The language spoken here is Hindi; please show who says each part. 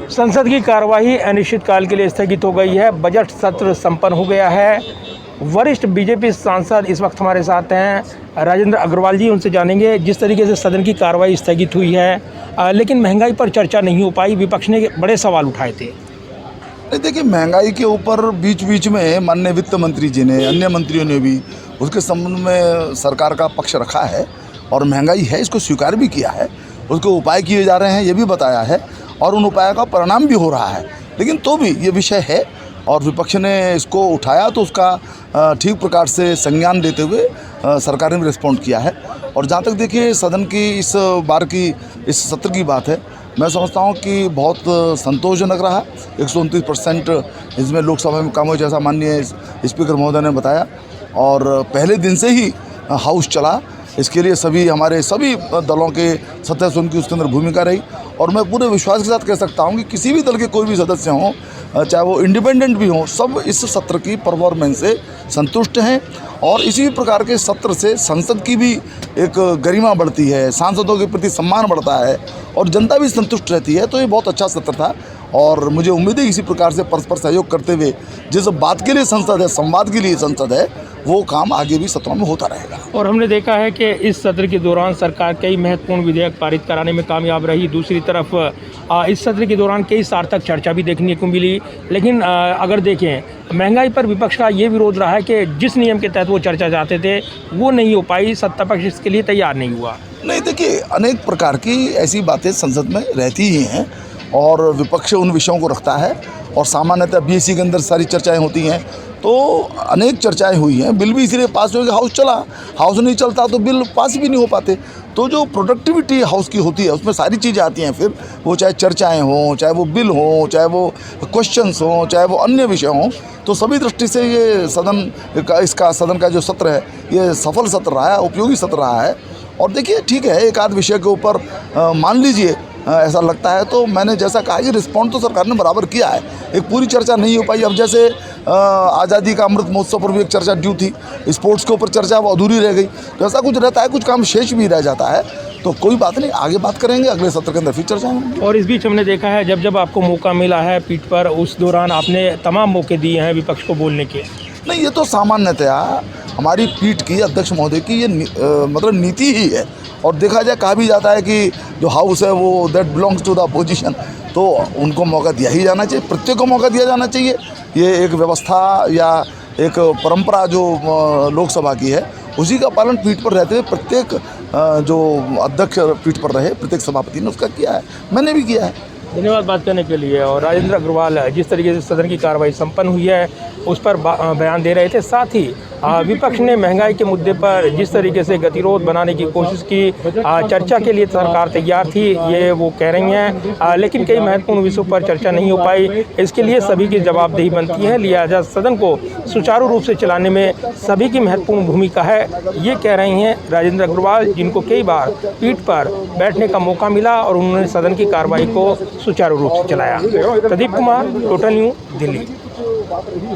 Speaker 1: संसद की कार्यवाही अनिश्चितकाल के लिए स्थगित हो गई है। बजट सत्र संपन्न हो गया है। वरिष्ठ बीजेपी सांसद इस वक्त हमारे साथ हैं, राजेंद्र अग्रवाल जी। उनसे जानेंगे जिस तरीके से सदन की कार्रवाई स्थगित हुई है, लेकिन महंगाई पर चर्चा नहीं हो पाई। विपक्ष ने बड़े सवाल उठाए थे।
Speaker 2: देखिए, महंगाई के ऊपर बीच बीच में माननीय वित्त मंत्री जी ने, अन्य मंत्रियों ने भी उसके संबंध में सरकार का पक्ष रखा है और महंगाई है इसको स्वीकार भी किया है। उसको उपाय किए जा रहे हैं ये भी बताया है और उन उपायों का परिणाम भी हो रहा है। लेकिन तो भी ये विषय है और विपक्ष ने इसको उठाया तो उसका ठीक प्रकार से संज्ञान लेते हुए सरकार ने भी रिस्पॉन्ड किया है। और जहाँ तक देखिए सदन की इस बार की इस सत्र की बात है, मैं समझता हूँ कि बहुत संतोषजनक रहा। 129% इसमें लोकसभा में काम हुआ, जैसा माननीय स्पीकर महोदय ने बताया। और पहले दिन से ही हाउस चला, इसके लिए सभी दलों के सदस्य उनकी उसके अंदर भूमिका रही। और मैं पूरे विश्वास के साथ कह सकता हूँ कि किसी भी दल के कोई भी सदस्य हों, चाहे वो इंडिपेंडेंट भी हों, सब इस सत्र की परफॉर्मेंस से संतुष्ट हैं। और इसी प्रकार के सत्र से संसद की भी एक गरिमा बढ़ती है, सांसदों के प्रति सम्मान बढ़ता है और जनता भी संतुष्ट रहती है। तो ये बहुत अच्छा सत्र था और मुझे उम्मीद है इसी प्रकार से परस्पर सहयोग करते हुए जिस बात के लिए संसद है, संवाद के लिए संसद है, वो काम आगे भी सत्रों में होता रहेगा।
Speaker 1: और हमने देखा है कि इस सत्र के दौरान सरकार कई महत्वपूर्ण विधेयक पारित कराने में कामयाब रही। दूसरी तरफ इस सत्र के दौरान कई सार्थक चर्चा भी देखने को मिली। लेकिन अगर देखें, महंगाई पर विपक्ष का ये विरोध रहा है कि जिस नियम के तहत वो चर्चा चाहते थे वो नहीं हो पाई, सत्ता पक्ष इसके लिए तैयार नहीं हुआ।
Speaker 2: नहीं, देखिए, अनेक प्रकार की ऐसी बातें संसद में रहती ही हैं और विपक्ष उन विषयों को रखता है और सामान्यतः बीएससी के अंदर सारी चर्चाएं होती हैं। तो अनेक चर्चाएं हुई हैं। बिल भी इसलिए पास हो गया, हाउस चला। हाउस नहीं चलता तो बिल पास भी नहीं हो पाते। तो जो प्रोडक्टिविटी हाउस की होती है उसमें सारी चीज़ें आती हैं। फिर वो चाहे चर्चाएं हों, चाहे वो बिल हों, चाहे वो क्वेश्चंस हों, चाहे वो अन्य विषय हों, तो सभी दृष्टि से ये सदन का जो सत्र है ये सफल सत्र रहा है, उपयोगी सत्र रहा है। और देखिए, ठीक है, एक आध विषय के ऊपर मान लीजिए ऐसा लगता है तो मैंने जैसा कहा कि रिस्पॉन्ड तो सरकार ने बराबर किया है। एक पूरी चर्चा नहीं हो पाई। अब जैसे आज़ादी का अमृत महोत्सव पर भी एक चर्चा ड्यू थी, स्पोर्ट्स के ऊपर चर्चा वो अधूरी रह गई। तो ऐसा कुछ रहता है, कुछ काम शेष भी रह जाता है। तो कोई बात नहीं, आगे बात करेंगे, अगले सत्र के अंदर फिर चर्चा होगी।
Speaker 1: और इस बीच हमने देखा है जब जब आपको मौका मिला है पीठ पर, उस दौरान आपने तमाम मौके दिए हैं विपक्ष को बोलने के।
Speaker 2: नहीं, ये तो सामान्यतया हमारी पीठ की, अध्यक्ष महोदय की ये मतलब नीति ही है। और देखा जाए, कहा भी जाता है कि जो हाउस है वो that belongs to the opposition, तो उनको मौका दिया ही जाना चाहिए, प्रत्येक को मौका दिया जाना चाहिए। ये एक व्यवस्था या एक परंपरा जो लोकसभा की है, उसी का पालन पीठ पर रहते हुए प्रत्येक जो अध्यक्ष पीठ पर रहे, प्रत्येक सभापति ने उसका किया है, मैंने भी किया है।
Speaker 1: धन्यवाद बात करने के लिए। और राजेंद्र अग्रवाल जिस तरीके से सदन की कार्रवाई संपन्न हुई है उस पर बयान दे रहे थे। साथ ही विपक्ष ने महंगाई के मुद्दे पर जिस तरीके से गतिरोध बनाने की कोशिश की, चर्चा के लिए सरकार तैयार थी, ये वो कह रही हैं। लेकिन कई महत्वपूर्ण विषयों पर चर्चा नहीं हो पाई। इसके लिए सभी की जवाबदेही बनती है। लिहाजा सदन को सुचारू रूप से चलाने में सभी की महत्वपूर्ण भूमिका है, ये कह रही हैं राजेंद्र अग्रवाल, जिनको कई बार पीठ पर बैठने का मौका मिला और उन्होंने सदन की कार्रवाई को सुचारू रूप से चलाया। Pradeep Kumar, total news, Delhi.